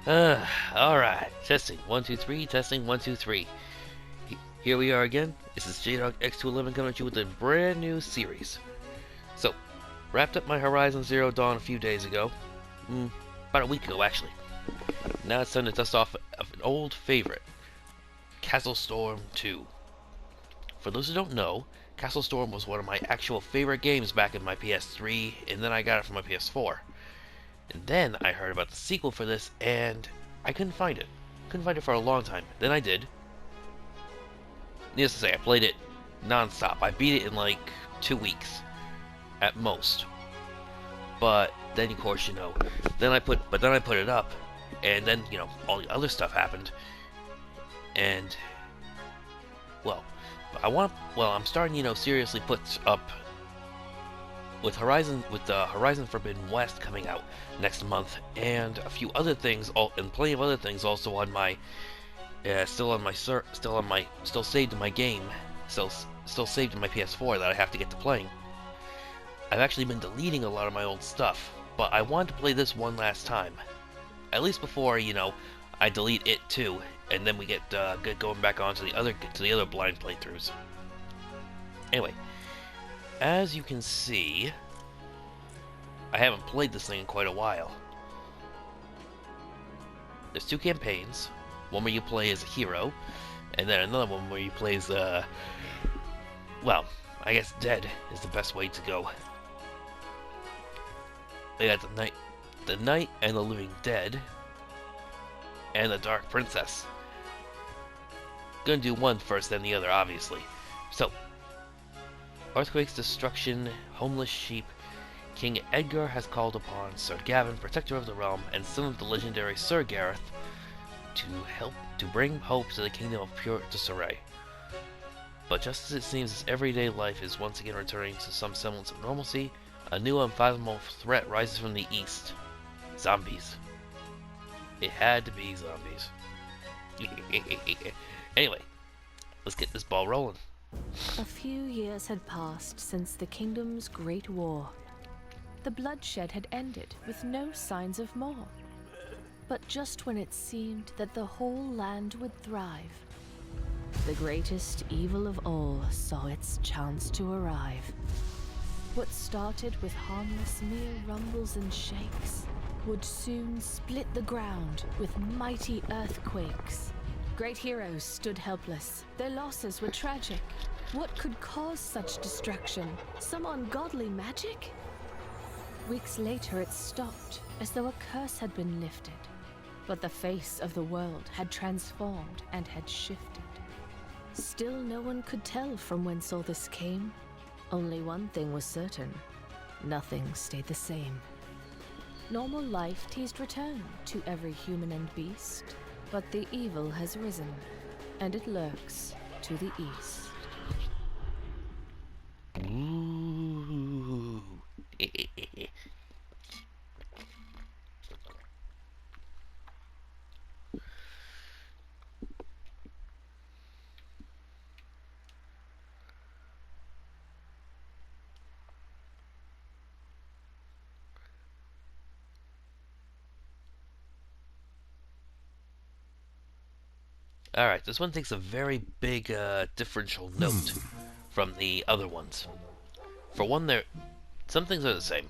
Alright. Testing 1 2 3, testing 1 2 3. Here we are again. This is JDog X211 coming at you with a brand new series. So, wrapped up my Horizon Zero Dawn a few days ago. About a week ago, actually. Now it's time to dust off of an old favorite, CastleStorm 2. For those who don't know, CastleStorm was one of my actual favorite games back in my PS3, and then I got it for my PS4. And then I heard about the sequel for this, and I couldn't find it. Couldn't find it for a long time. Then I did. Needless to say, I played it non-stop. I beat it in like 2 weeks, at most. But then, of course, then I put it up, and then all the other stuff happened, and I'm starting seriously put up with the Horizon Forbidden West coming out next month, and a few other things, and plenty of other things also on my still saved in my game, still saved in my PS4 that I have to get to playing. I've actually been deleting a lot of my old stuff, but I wanted to play this one last time, at least before I delete it too, and then we get going back on to the other blind playthroughs. Anyway. As you can see, I haven't played this thing in quite a while. There's 2 campaigns. One where you play as a hero, and then another one where you play as, I guess dead is the best way to go. We got the Knight and the Living Dead, and the Dark Princess. Gonna do one first, then the other, obviously. So, earthquakes, destruction, homeless sheep. King Edgar has called upon Sir Gavin, protector of the realm, and son of the legendary Sir Gareth, to bring hope to the kingdom of pure Disarray. But just as it seems his everyday life is once again returning to some semblance of normalcy, a new unfathomable threat rises from the east. Zombies. It had to be zombies. Anyway, let's get this ball rolling. A few years had passed since the kingdom's great war. The bloodshed had ended with no signs of more. But just when it seemed that the whole land would thrive, the greatest evil of all saw its chance to arrive. What started with harmless mere rumbles and shakes would soon split the ground with mighty earthquakes. Great heroes stood helpless. Their losses were tragic. What could cause such destruction? Some ungodly magic? Weeks later it stopped, as though a curse had been lifted. But the face of the world had transformed and had shifted. Still no one could tell from whence all this came. Only one thing was certain. Nothing stayed the same. Normal life teased return to every human and beast. But the evil has risen, and it lurks to the east. Ooh. Alright, this one takes a very big differential note from the other ones. For one, some things are the same.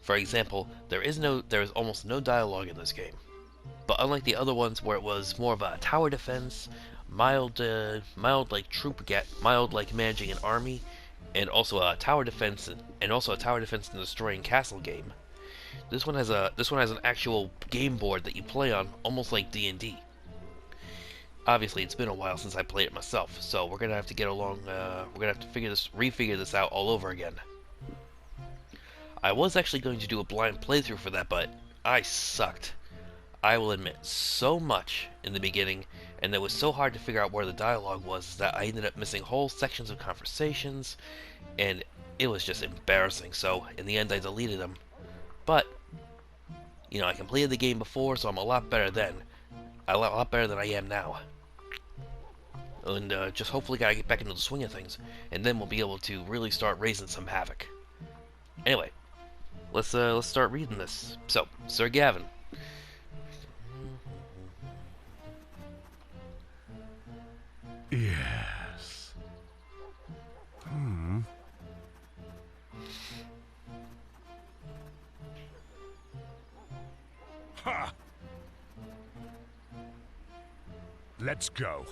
For example, there is almost no dialogue in this game. But unlike the other ones where it was more of a tower defense, mild like managing an army, and also a tower defense and destroying castle game. This one has an actual game board that you play on, almost like D&D. Obviously, it's been a while since I played it myself, so we're gonna have to refigure this out all over again. I was actually going to do a blind playthrough for that, but I sucked. I will admit, so much in the beginning, and it was so hard to figure out where the dialogue was that I ended up missing whole sections of conversations, and it was just embarrassing, so in the end I deleted them. But, I completed the game before, so I'm a lot better then. A lot better than I am now. And just hopefully gotta get back into the swing of things, and then we'll be able to really start raising some havoc. Anyway, let's start reading this. So, Sir Gavin. Ha! Let's go.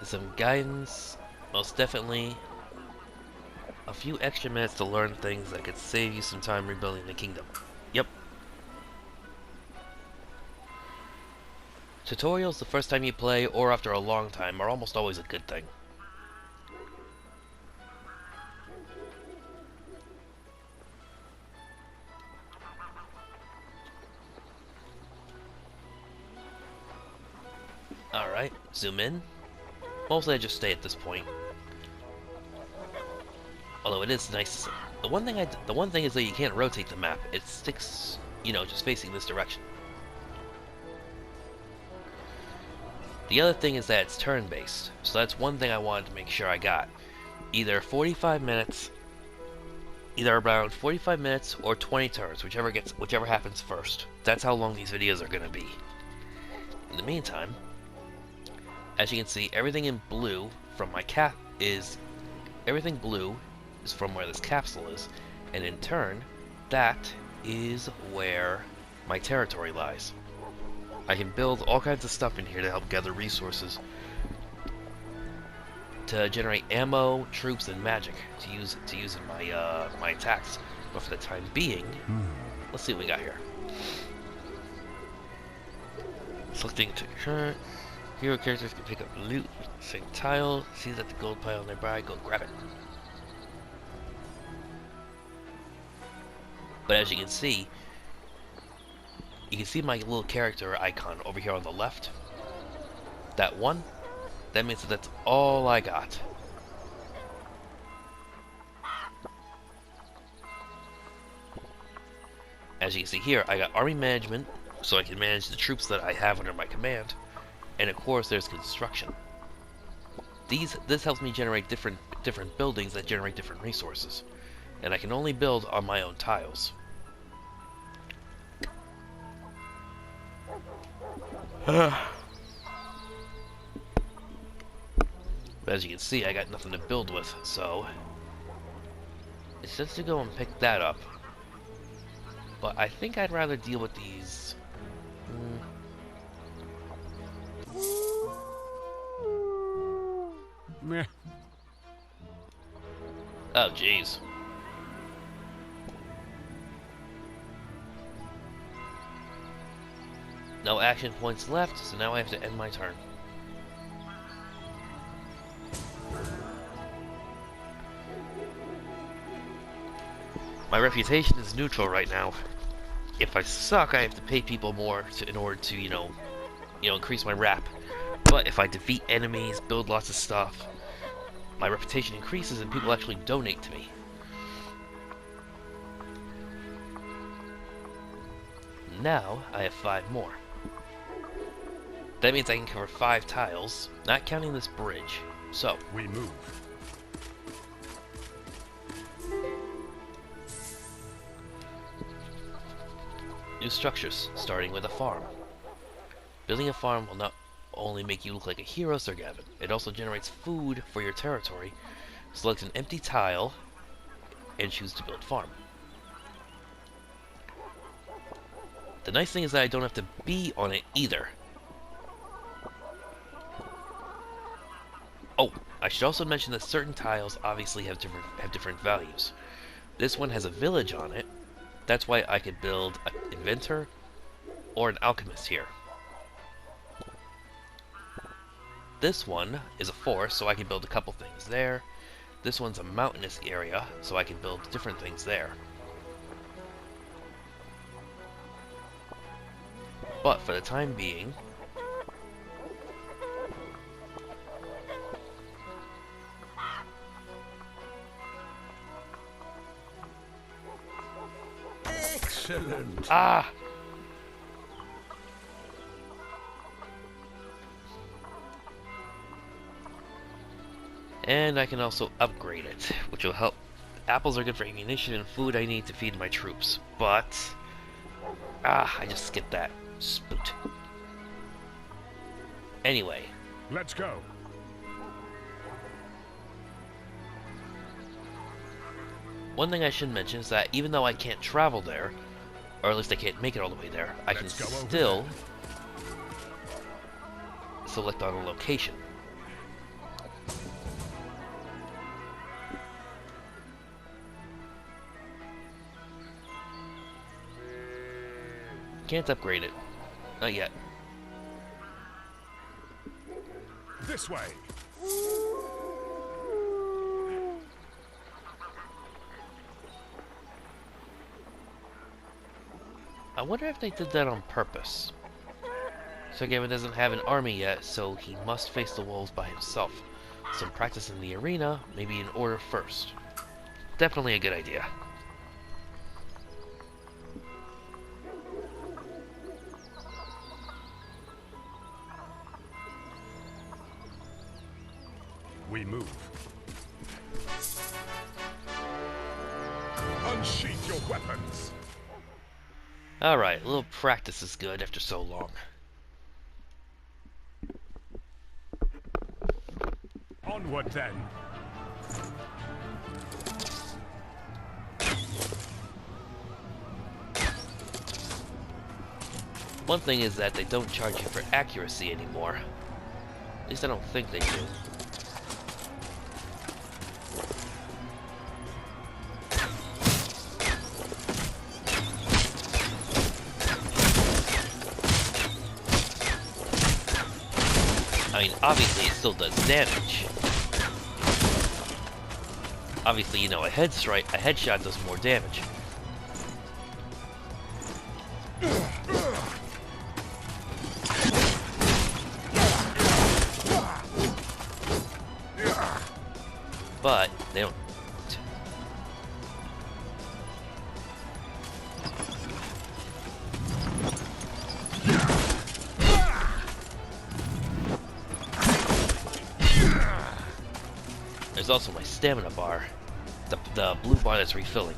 Some guidance, most definitely. A few extra minutes to learn things that could save you some time rebuilding the kingdom. Yep. Tutorials the first time you play, or after a long time, are almost always a good thing. Alright, zoom in. Mostly I just stay at this point. Although it is nice. The one thing is that you can't rotate the map. It sticks, you know, just facing this direction. The other thing is that it's turn-based, so that's one thing I wanted to make sure I got. Either 45 minutes, either around 45 minutes or 20 turns, whichever happens first. That's how long these videos are gonna be. In the meantime, as you can see, everything in blue from my everything blue is from where this capsule is, and in turn, that is where my territory lies. I can build all kinds of stuff in here to help gather resources to generate ammo, troops, and magic to use in my my attacks. But for the time being, let's see what we got here. Selecting to hero characters can pick up loot, same tile, see that the gold pile nearby, go grab it. But as you can see my little character icon over here on the left. That one, that means that that's all I got. As you can see here, I got army management, so I can manage the troops that I have under my command. And of course, there's construction. This helps me generate different buildings that generate different resources, and I can only build on my own tiles. But as you can see, I got nothing to build with, so it's just to go and pick that up. But I think I'd rather deal with these. Meh. Oh, jeez. No action points left, so now I have to end my turn. My reputation is neutral right now. If I suck, I have to pay people more in order to, you know, increase my rap. But if I defeat enemies, build lots of stuff, my reputation increases and people actually donate to me. Now, I have 5 more. That means I can cover 5 tiles, not counting this bridge. So, We move. new structures, starting with a farm. Building a farm will not only make you look like a hero, Sir Gavin, it also generates food for your territory. Select an empty tile and choose to build farm. The nice thing is that I don't have to be on it either. Oh, I should also mention that certain tiles obviously have different values. This one has a village on it. That's why I could build an inventor or an alchemist here. This one is a forest, so I can build a couple things there. This one's a mountainous area, so I can build different things there. But for the time being, Excellent. ah! And I can also upgrade it, which will help. Apples are good for ammunition and food I need to feed my troops, but I just skipped that. Spoot. Anyway, Let's go. One thing I should mention is that even though I can't travel there, or at least I can't make it all the way there, I can still select on a location. Can't upgrade it. Not yet. This way. I wonder if they did that on purpose. Sir Gavin doesn't have an army yet, so he must face the wolves by himself. Some practice in the arena, maybe in order first. Definitely a good idea. We move. Unsheath your weapons. Alright, a little practice is good after so long. Onward then. One thing is that they don't charge you for accuracy anymore. At least I don't think they do. I mean, obviously it still does damage. Obviously, you know, a headshot does more damage. But they don't. There's also my stamina bar, the blue bar that's refilling.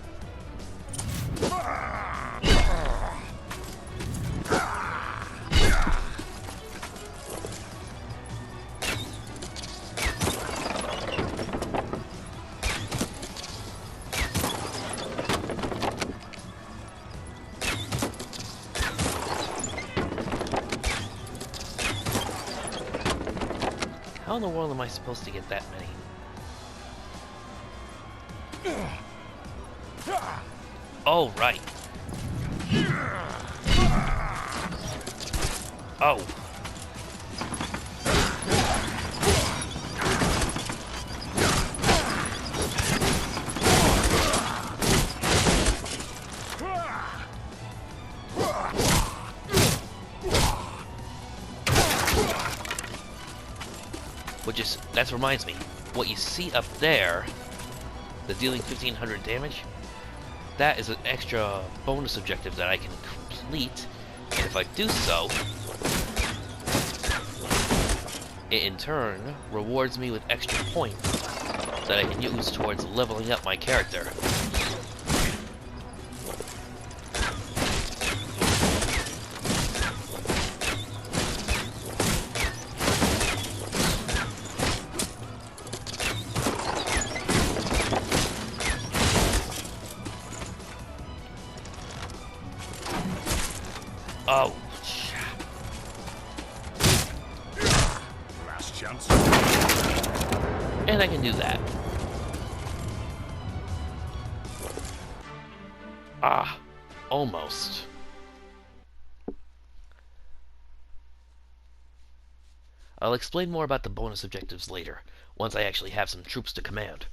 How in the world am I supposed to get that many? Oh, right. Oh. That reminds me, what you see up there, the dealing 1500 damage, that is an extra bonus objective that I can complete, and if I do so, it in turn rewards me with extra points that I can use towards leveling up my character. Oh, Last chance. and I can do that. Ah, almost. I'll explain more about the bonus objectives later, once I actually have some troops to command.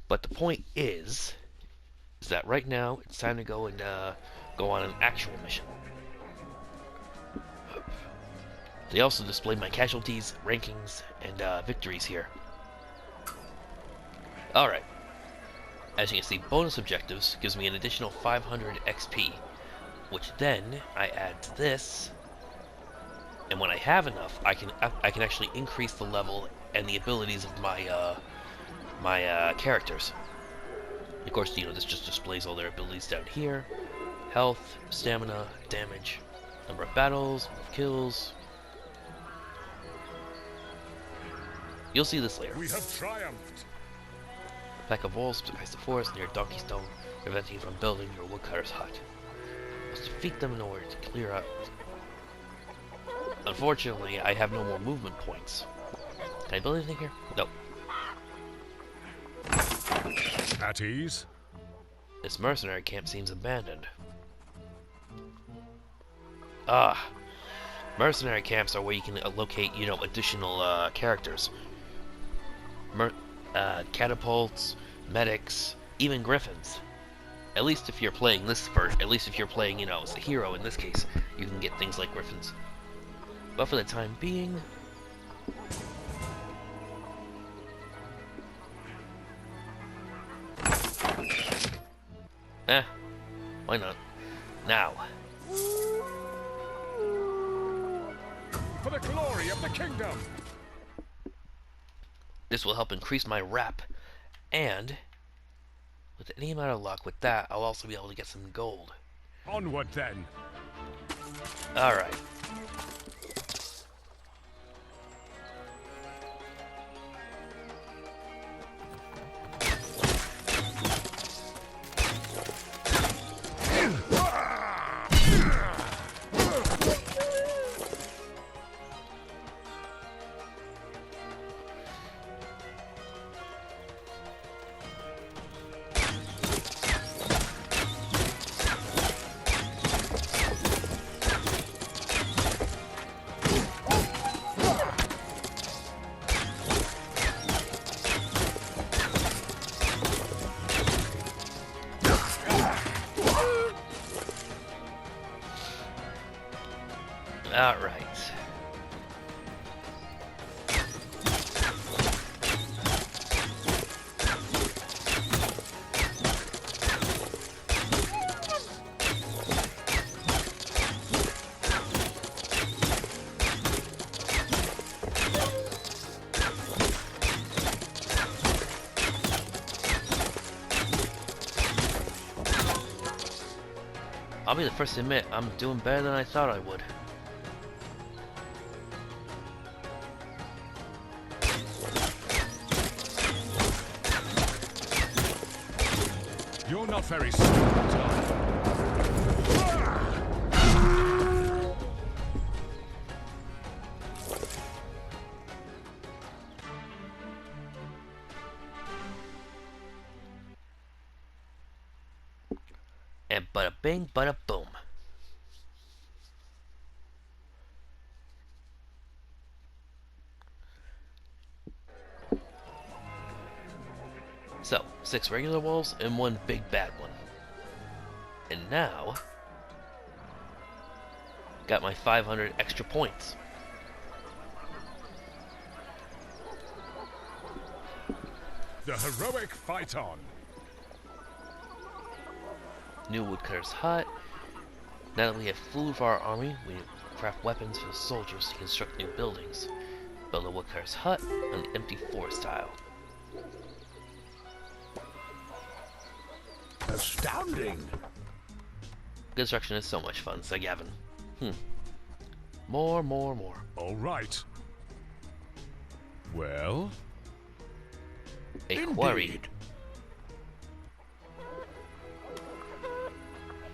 But the point is that right now it's time to go and go on an actual mission. They also display my casualties, rankings, and victories here. Alright. As you can see, bonus objectives gives me an additional 500 XP, which then I add to this, and when I have enough, I can actually increase the level and the abilities of my characters. Of course, you know, this just displays all their abilities down here: health, stamina, damage, number of battles, number of kills. You'll see this later. We have triumphed. A pack of wolves disguise the forest near Donkey Stone, preventing you from building your woodcutter's hut. You must defeat them in order to clear out. Unfortunately, I have no more movement points. Can I build anything here? No. At ease. This mercenary camp seems abandoned. Ah. Mercenary camps are where you can locate, you know, additional characters. Catapults, medics, even griffins. At least if you're playing this version, at least if you're playing, you know, as a hero in this case, you can get things like griffins. But for the time being... why not? Now. For the glory of the kingdom! This will help increase my rep, and with any amount of luck with that, I'll also be able to get some gold. Onward then! Alright. Alright. I'll be the first to admit, I'm doing better than I thought I would. You're not very smart, are you? And bada bing, bada boom. So, 6 regular wolves and 1 big bad one. And now, got my 500 extra points. The heroic fight on. New woodcutter's hut. Now that we have food for our army, we craft weapons for the soldiers to construct new buildings. Build a woodcutter's hut on the empty forest tile. Astounding! Construction is so much fun, said Gavin. More. All right. Well? A quarry.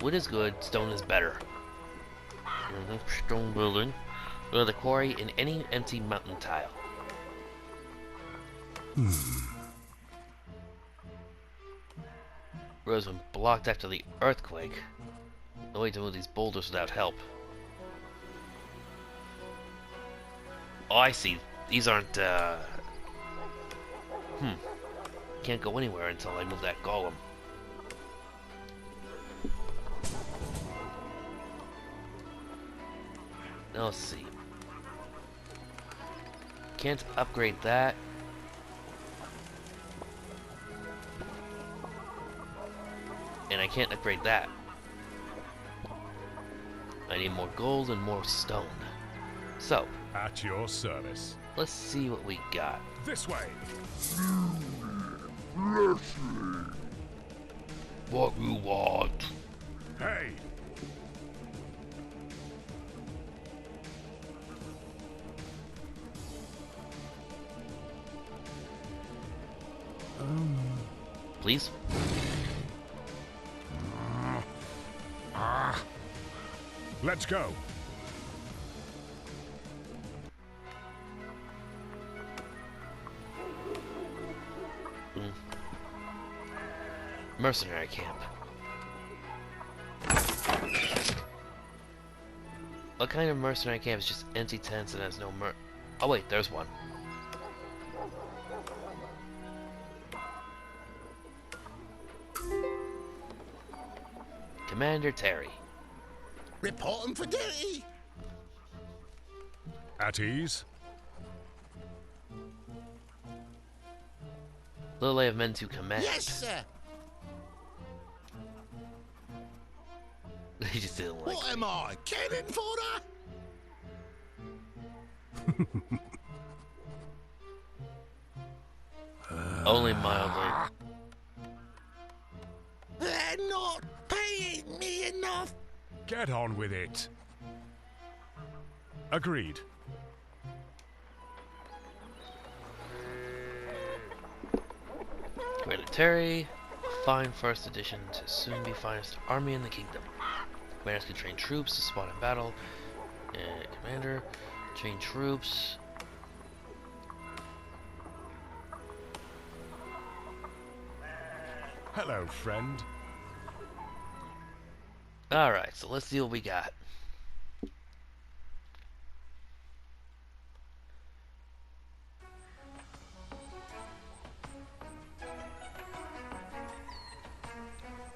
Wood is good, stone is better. Stone building. Build a quarry in any empty mountain tile. Roads been blocked after the earthquake. No way to move these boulders without help. Oh, I see. These aren't, Can't go anywhere until I move that golem. Now let's see. Can't upgrade that. And I can't upgrade that. I need more gold and more stone. So, At your service. let's see what we got. This way. What you want? Hey! please. Let's go. Mercenary Camp. What kind of mercenary camp is just empty tents and has no Oh wait, there's one. Commander Terry. Reporting for duty. At ease. Little I have men to command. Yes, sir. He just didn't like What me. am I, cannon fodder? Only mildly. They're not paying me enough. Get on with it. Agreed. Commander Terry, a fine first edition to soon be finest army in the kingdom. Commanders can train troops to spot in battle. Commander, train troops. Hello, friend. Alright, so let's see what we got.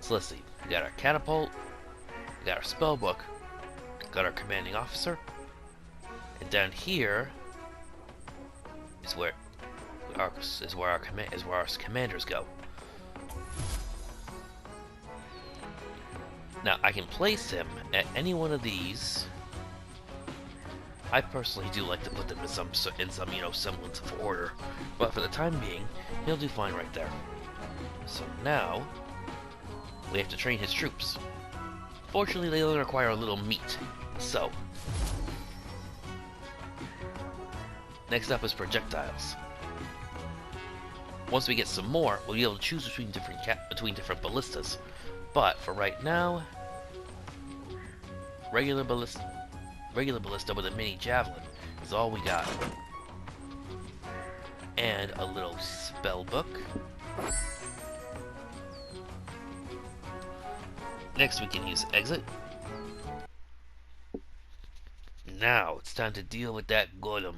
So let's see. We got our catapult, we got our spell book, got our commanding officer, and down here is where our commanders go. Now I can place him at any one of these. I personally do like to put them in some semblance of order, but for the time being, he'll do fine right there. So now we have to train his troops. Fortunately, they only require a little meat. So next up is projectiles. Once we get some more, we'll be able to choose between different ballistas. But for right now, regular ballista with a mini javelin is all we got. And a little spell book. Next we can use exit. Now it's time to deal with that golem.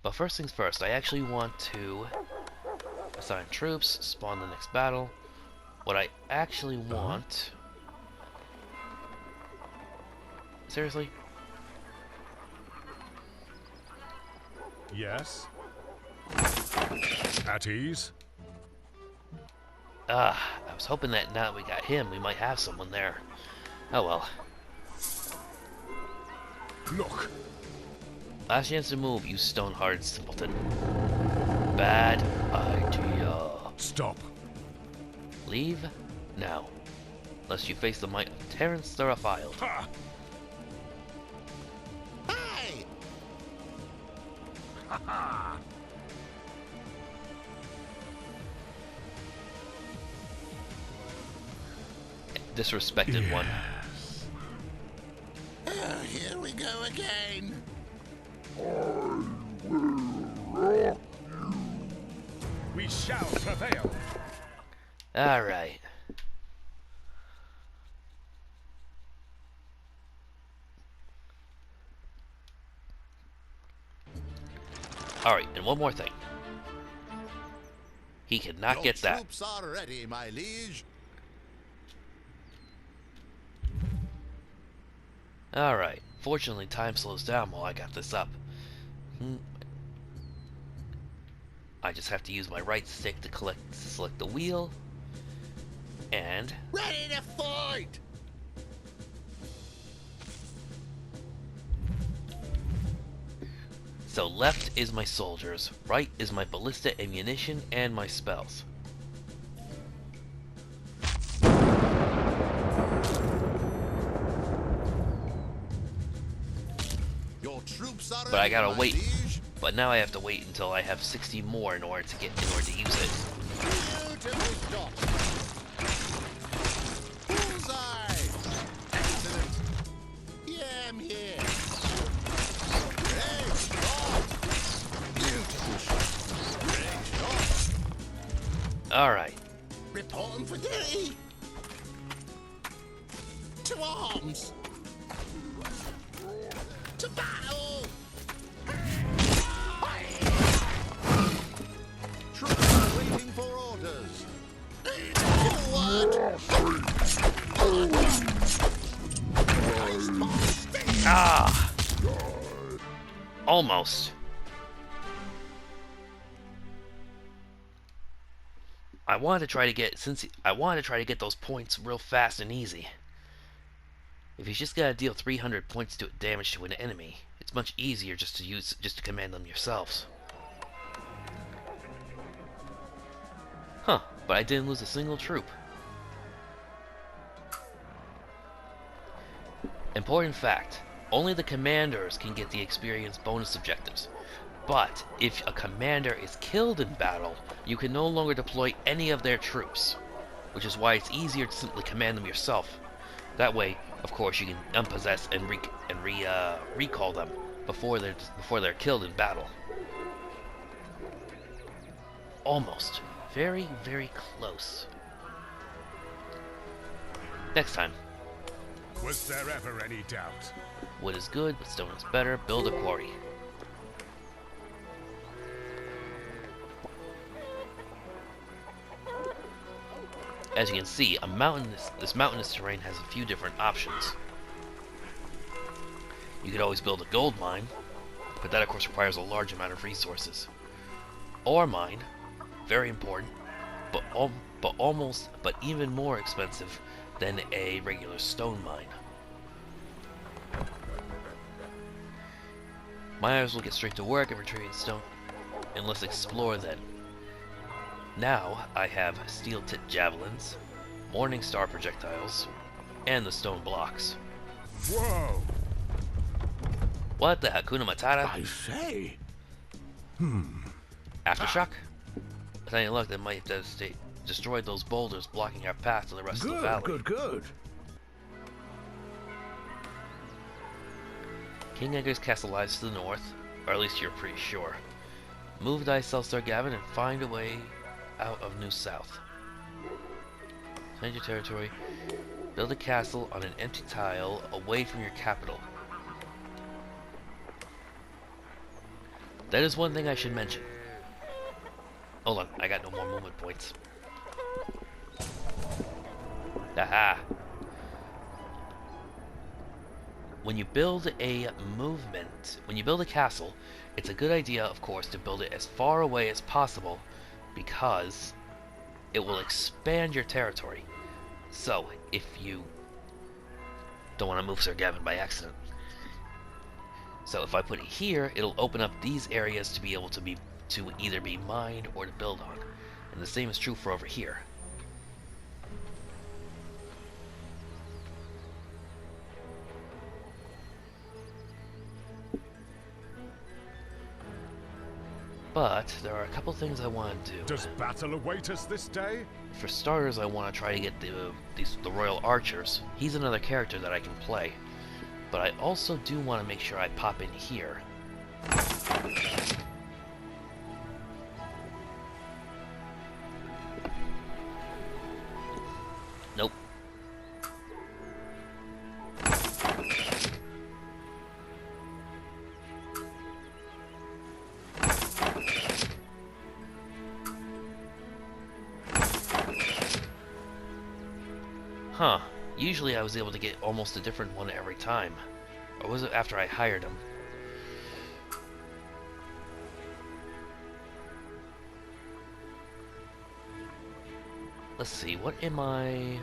But first things first, I actually want to assign troops, spawn the next battle. What I actually want... Seriously? Yes. At ease. I was hoping that now that we got him, we might have someone there. Oh well. Look. Last chance to move, you stone-hard simpleton. Bad idea. Stop. Leave now, lest you face the might of Terrence the Refiled. Ha! Hey! Ha ha! Disrespected one. Oh, here we go again. We shall prevail. Alright. Alright, and one more thing. He cannot Your get that. troops are ready, my liege. Alright. Fortunately, time slows down while I got this up. I just have to use my right stick to select the wheel. And... Ready to fight! So left is my soldiers, right is my ballista ammunition and my spells. Your troops but I ready, gotta my wait. liege. But now I have to wait until I have 60 more in order to use it. Beautiful shot. Bullseye. Excellent. Yeah, I'm here. Great shot. Beautiful shot. Great shot. Alright. Reporting for duty. To arms. To battle. Troops are waiting for orders. Forward. Ah! Almost. I wanted to try to get those points real fast and easy. If you just gotta deal 300 points to damage to an enemy, it's much easier just to command them yourselves. Huh, but I didn't lose a single troop. Important fact, only the commanders can get the experience bonus objectives. But if a commander is killed in battle, you can no longer deploy any of their troops, which is why it's easier to simply command them yourself. That way, of course, you can unpossess and recall them before they're killed in battle. Almost. Very, very close. Next time. Was there ever any doubt? Wood is good, but stone is better. Build a quarry. As you can see, this mountainous terrain has a few different options. You could always build a gold mine, but that of course requires a large amount of resources. Ore mine, very important, but even more expensive than a regular stone mine. Miners will get straight to work and retrieving stone, and let's explore then. Now I have steel tip javelins, morning star projectiles, and the stone blocks. Whoa! What the Hakuna Matata? I say. Aftershock? With any luck, that might have destroyed those boulders blocking our path to the rest of the valley. Good. King Edgar's castle lies to the north, or at least you're pretty sure. Move thyself, Sir Gavin, and find a way out of New South. Find your territory. Build a castle on an empty tile away from your capital. That is one thing I should mention. Hold on, I got no more movement points. Aha! When you build a castle, it's a good idea, of course, to build it as far away as possible, because it will expand your territory. So, if you don't want to move Sir Gavin by accident. So if I put it here, it'll open up these areas to be able to either be mined or to build on. And the same is true for over here. But there are a couple things I want to do. Does battle await us this day? For starters, I want to try to get the Royal Archers. He's another character that I can play. But I also do want to make sure I pop in here. Nope. Huh. Usually I was able to get almost a different one every time. Or was it after I hired him? Let's see, what am I...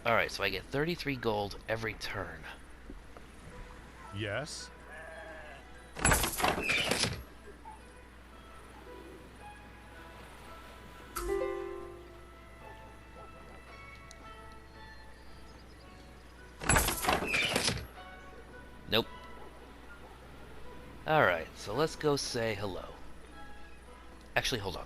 Alright, so I get 33 gold every turn. Yes. Alright, so let's go say hello. Actually, hold on.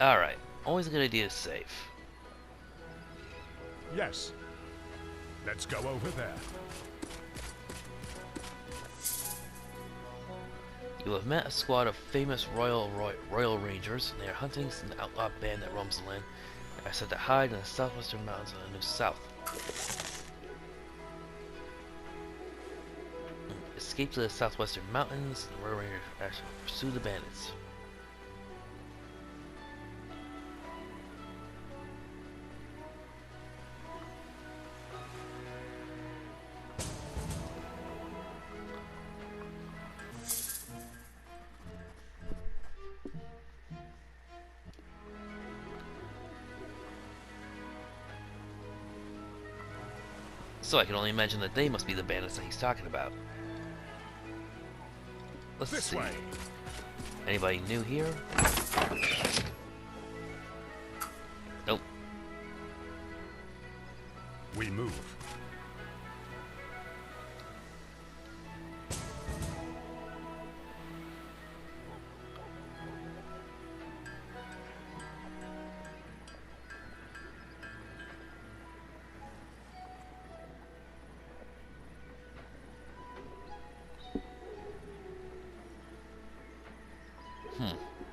Alright, always a good idea to save. Yes. Let's go over there. You have met a squad of famous Royal Rangers, and they are hunting an outlaw band that roams the land. They are said to hide in the southwestern mountains of the New South. Escape to the southwestern mountains, and the Royal Rangers actually pursue the bandits. So I can only imagine that they must be the bandits that he's talking about. Let's This see. way. Anybody new here? Nope. We move.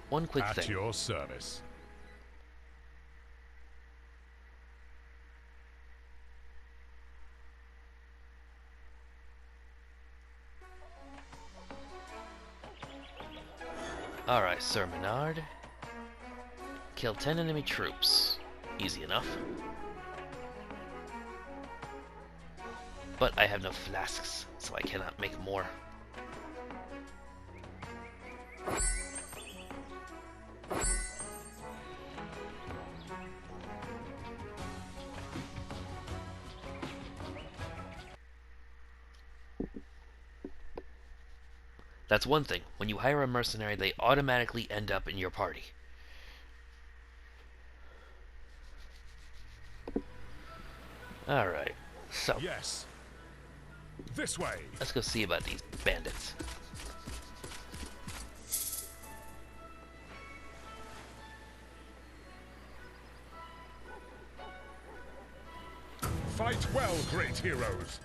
One quick At thing. your service. Alright, Sir Menard. Kill 10 enemy troops. Easy enough. But I have no flasks, so I cannot make more. That's one thing. When you hire a mercenary, they automatically end up in your party. Alright, so Yes. This way. let's go see about these bandits. Fight well, great heroes.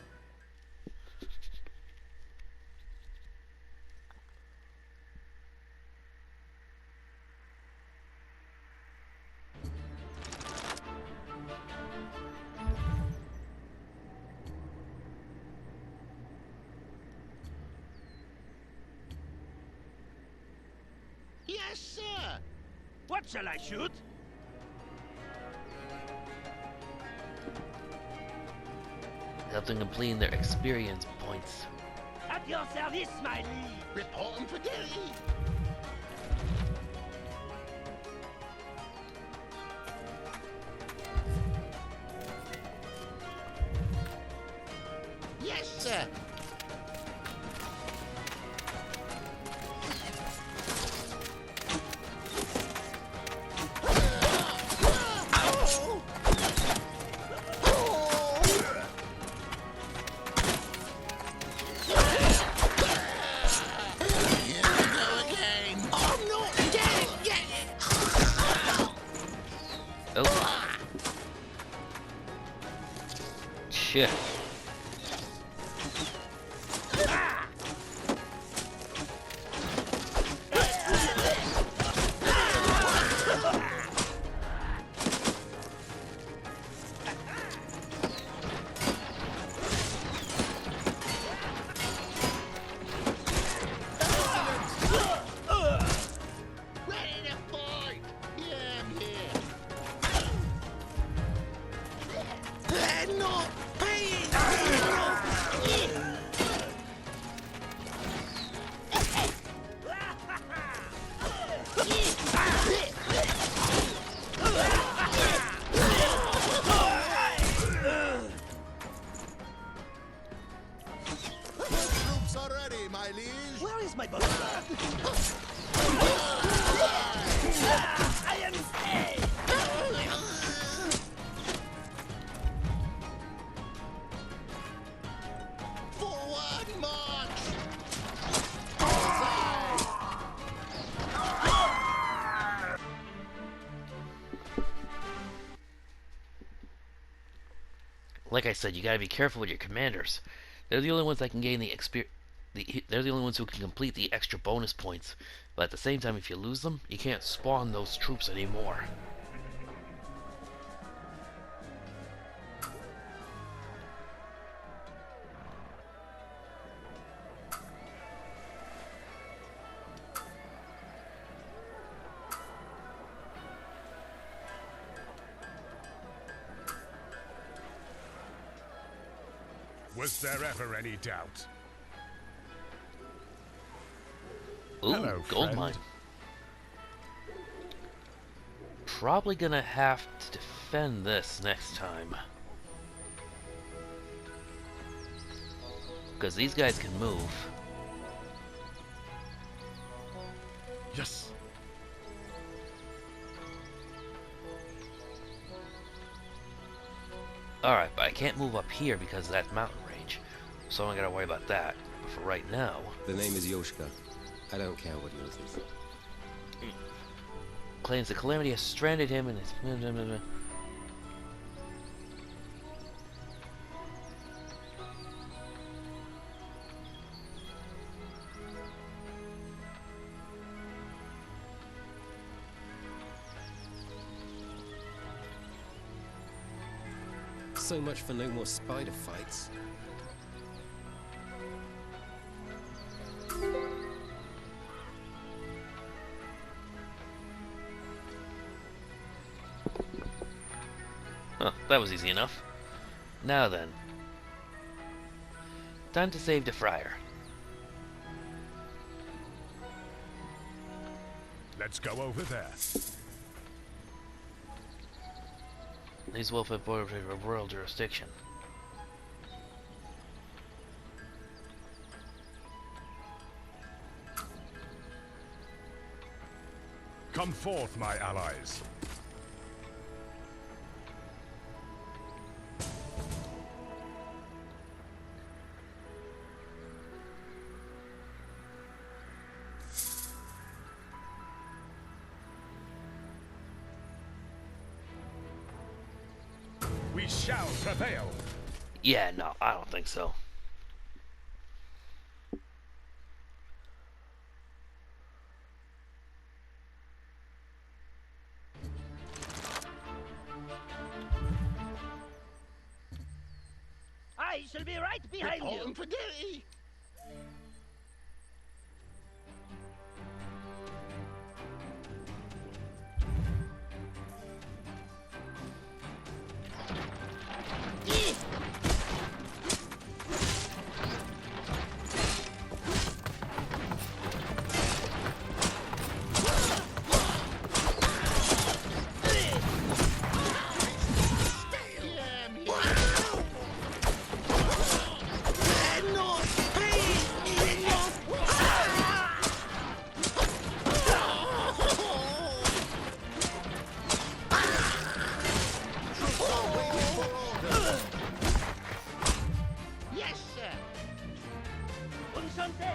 Yes, sir. What shall I shoot? Help them complete their experience points. At your service, my liege. Reporting for duty. Yes, sir. Here we go again. I'm not dead yet. Oh. Shit. Ready to fight. Yeah, I'm here. They're not paying like I said, you gotta be careful with your commanders. They're the only ones that can gain the experience. They're the only ones who can complete the extra bonus points. But at the same time, if you lose them, you can't spawn those troops anymore. Was there ever any doubt? Ooh, Hello, gold friend. mine. Probably gonna have to defend this next time. Because these guys can move. Yes. Alright, but I can't move up here because of that mountain range. So I don't gotta worry about that. But for right now... The name is Yoshka. I don't care what yours is. Claims the Calamity has stranded him and his... So much for no more spider fights. Huh, that was easy enough. Now then. Time to save the Friar. Let's go over there. These Wolfhead borders of royal jurisdiction. Come forth, my allies. We shall prevail. Yeah, no, I don't think so. I shall be right behind you. Reporting for duty. Yes, sir. Enchanté.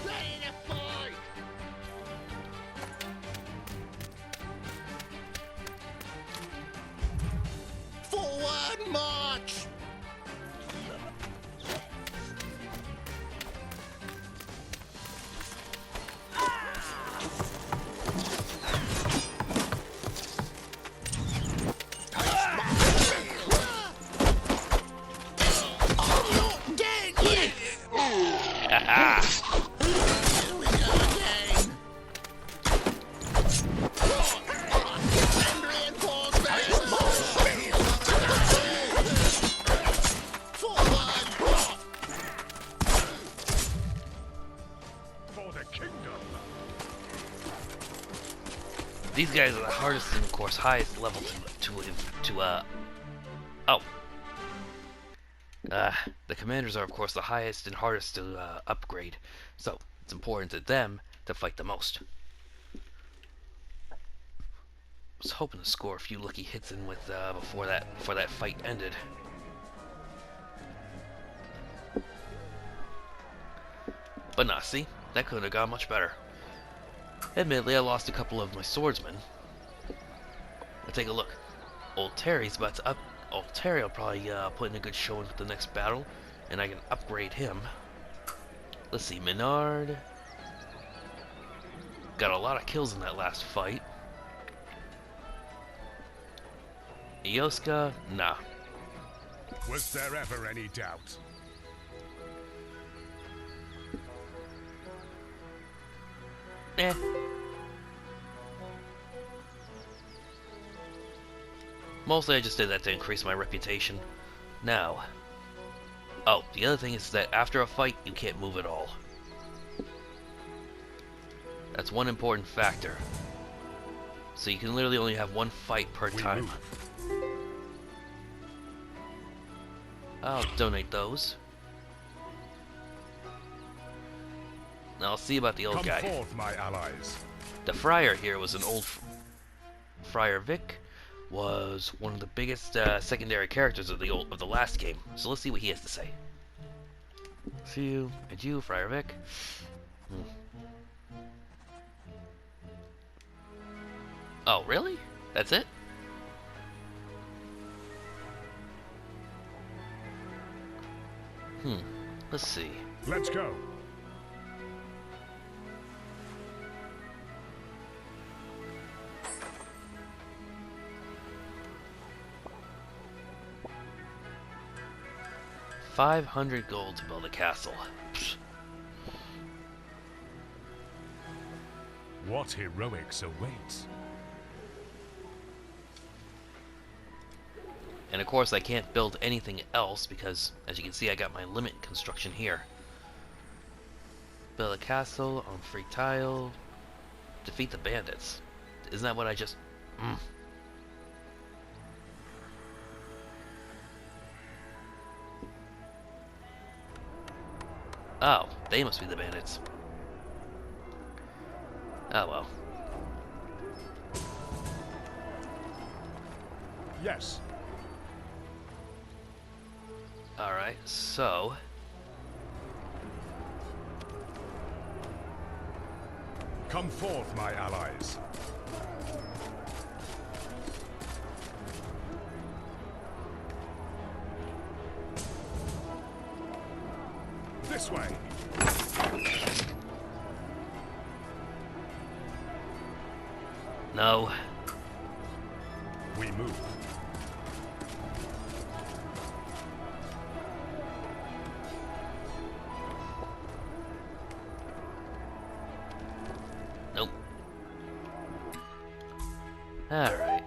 Ready to fight. Forward march. I'm not dead yet. Here we go again. Send reinforcements. Forward. For the kingdom. These guys are the hardest and, of course, highest level the commanders are, of course, the highest and hardest to upgrade. So, it's important to them to fight the most. I was hoping to score a few lucky hits in with before that fight ended. But nah, see? That could have gone much better. Admittedly, I lost a couple of my swordsmen. But take a look. Old Terry's about to up... Old Terry will probably put in a good showing for the next battle. And I can upgrade him. Let's see, Menard. Got a lot of kills in that last fight. Yoska, nah. Was there ever any doubt? Eh. Mostly I just did that to increase my reputation. Now. Oh, the other thing is that after a fight, you can't move at all. That's one important factor. So you can literally only have one fight per time. I'll donate those. Now I'll see about the old guy. Come forth, my allies. The Friar here was an old... Friar Vic was one of the biggest secondary characters of the last game. So let's see what he has to say. See you, and you, Friar Vic. Oh, really? That's it? Let's see. Let's go. $500 gold to build a castle. Psh. What heroics await? And of course I can't build anything else because, as you can see, I got my limit construction here. Build a castle on free tile. Defeat the bandits. Isn't that what I just... Oh, they must be the bandits. Oh well. Yes. Alright, so... Come forth, my allies. This way. No. We move. Nope. Alright.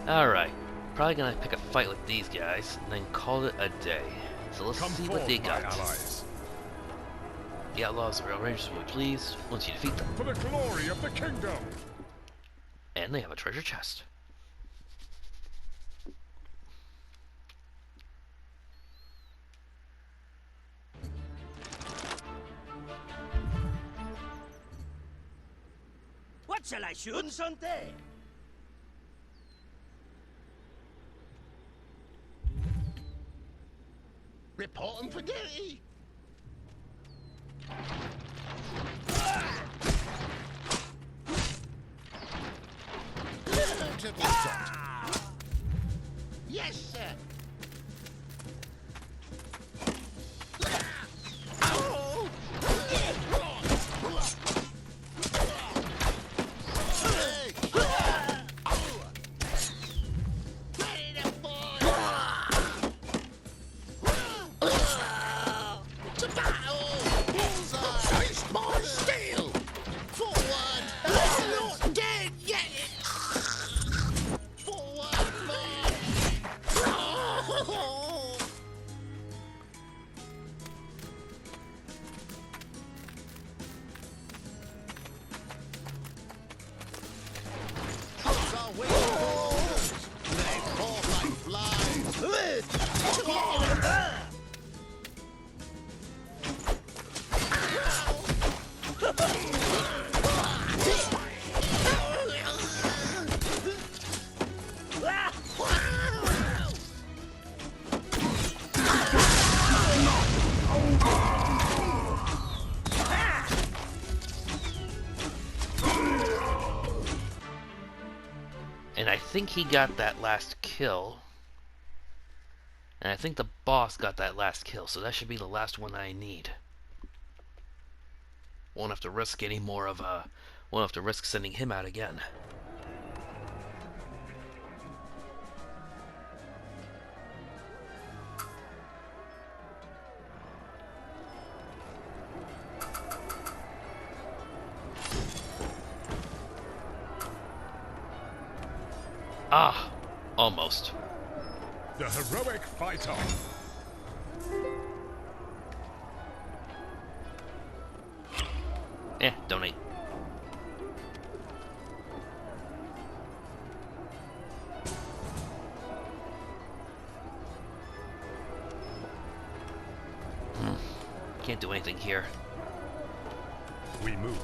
Alright. Probably gonna pick a fight with these guys and then call it a day. So let's see what they got. Allies. The outlaws are outrageous will be pleased once you defeat them. For the glory of the kingdom. And they have a treasure chest. What shall I shoot, Sante? Reporting for duty. To be shot. Yes, sir. Oh! Ready to boy! To battle! Bullseye! Face my steel! Forward! Not dead yet! think he got that last kill. And I think the boss got that last kill, so that should be the last one I need. Won't have to risk any more of won't have to risk sending him out again. Ah, almost. The heroic fight on. Donate. Can't do anything here. We move.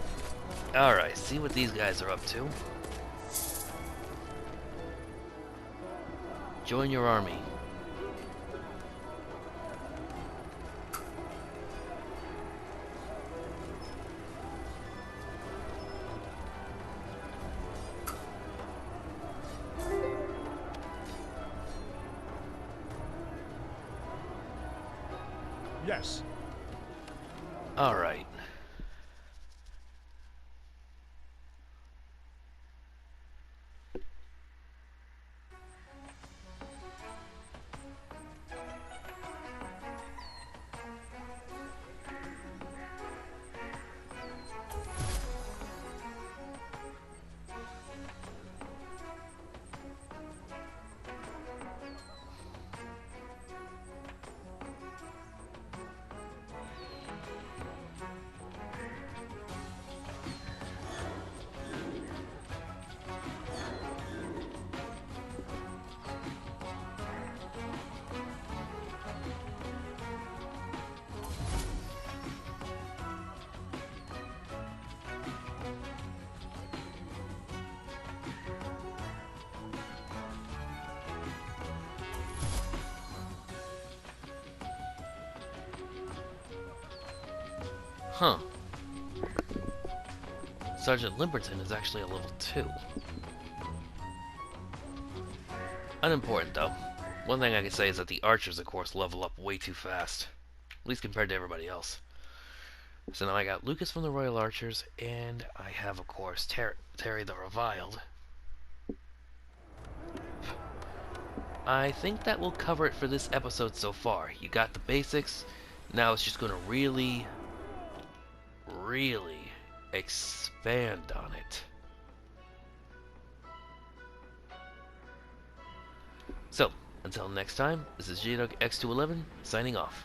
Alright, see what these guys are up to. Join your army. Yes. All right. Huh. Sergeant Limberton is actually a level 2. Unimportant, though. One thing I can say is that the archers, of course, level up way too fast. At least compared to everybody else. So now I got Lucas from the Royal Archers, and I have, of course, Terry the Reviled. I think that will cover it for this episode so far. You got the basics. Now it's just going to really expand on it. So, until next time, this is JDog X211 signing off.